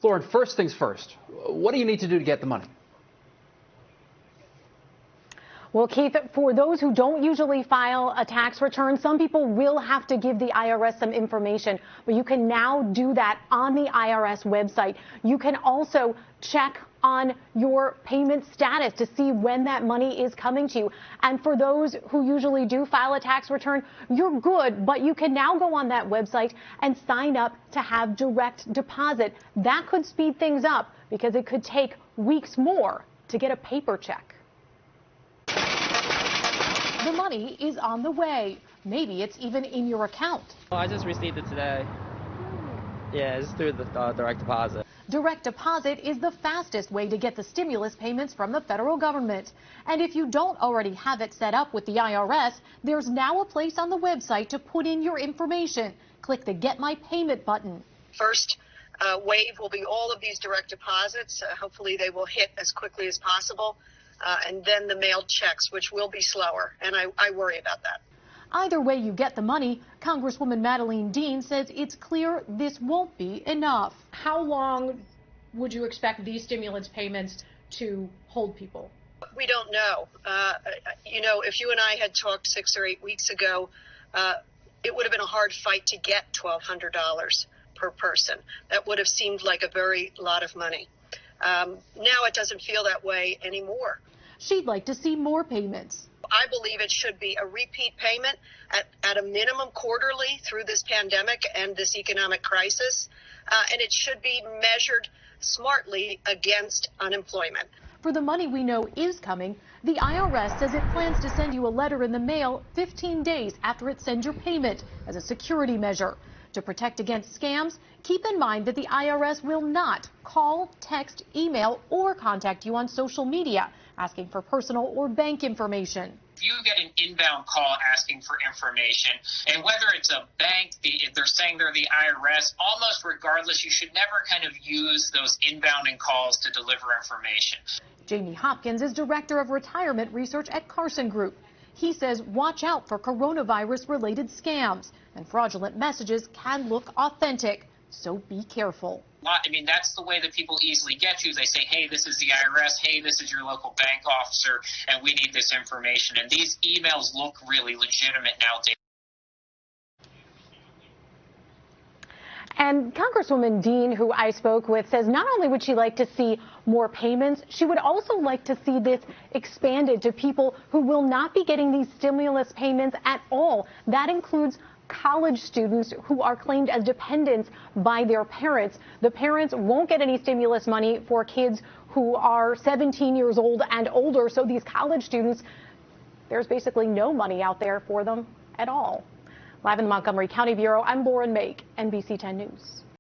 Lauren, first things first, what do you need to do to get the money? Well, Keith, for those who don't usually file a tax return, some people will have to give the IRS some information, but you can now do that on the IRS website. You can also check on your payment status to see when that money is coming to you. And for those who usually do file a tax return, you're good, but you can now go on that website and sign up to have direct deposit. That could speed things up because it could take weeks more to get a paper check. The money is on the way. Maybe it's even in your account. I just received it today. Yeah, it's through the direct deposit. Direct deposit is the fastest way to get the stimulus payments from the federal government. And if you don't already have it set up with the IRS, there's now a place on the website to put in your information. Click the Get My Payment button. First wave will be all of these direct deposits. Hopefully they will hit as quickly as possible. And then the mailed checks, which will be slower. And I worry about that. Either way you get the money, Congresswoman Madeleine Dean says it's clear this won't be enough. How long would you expect these stimulus payments to hold people? We don't know. If you and I had talked 6 or 8 weeks ago, it would have been a hard fight to get $1,200 per person. That would have seemed like a very lot of money. Now it doesn't feel that way anymore. She'd like to see more payments. I believe it should be a repeat payment at a minimum quarterly through this pandemic and this economic crisis. And it should be measured smartly against unemployment. For the money we know is coming, the IRS says it plans to send you a letter in the mail 15 days after it sends your payment as a security measure. To protect against scams, keep in mind that the IRS will not call, text, email, or contact you on social media asking for personal or bank information. If you get an inbound call asking for information, and whether it's a bank, they're saying they're the IRS, almost regardless, you should never kind of use those inbounding calls to deliver information. Jamie Hopkins is Director of Retirement Research at Carson Group. He says watch out for coronavirus-related scams, and fraudulent messages can look authentic, so be careful. I mean, that's the way that people easily get you. They say, hey, this is the IRS, hey, this is your local bank officer, and we need this information. And these emails look really legitimate nowadays. And Congresswoman Dean, who I spoke with, says not only would she like to see more payments, she would also like to see this expanded to people who will not be getting these stimulus payments at all. That includes college students who are claimed as dependents by their parents. The parents won't get any stimulus money for kids who are 17 years old and older. So these college students, there's basically no money out there for them at all. Live in the Montgomery County Bureau, I'm Lauren Mayk, NBC 10 News.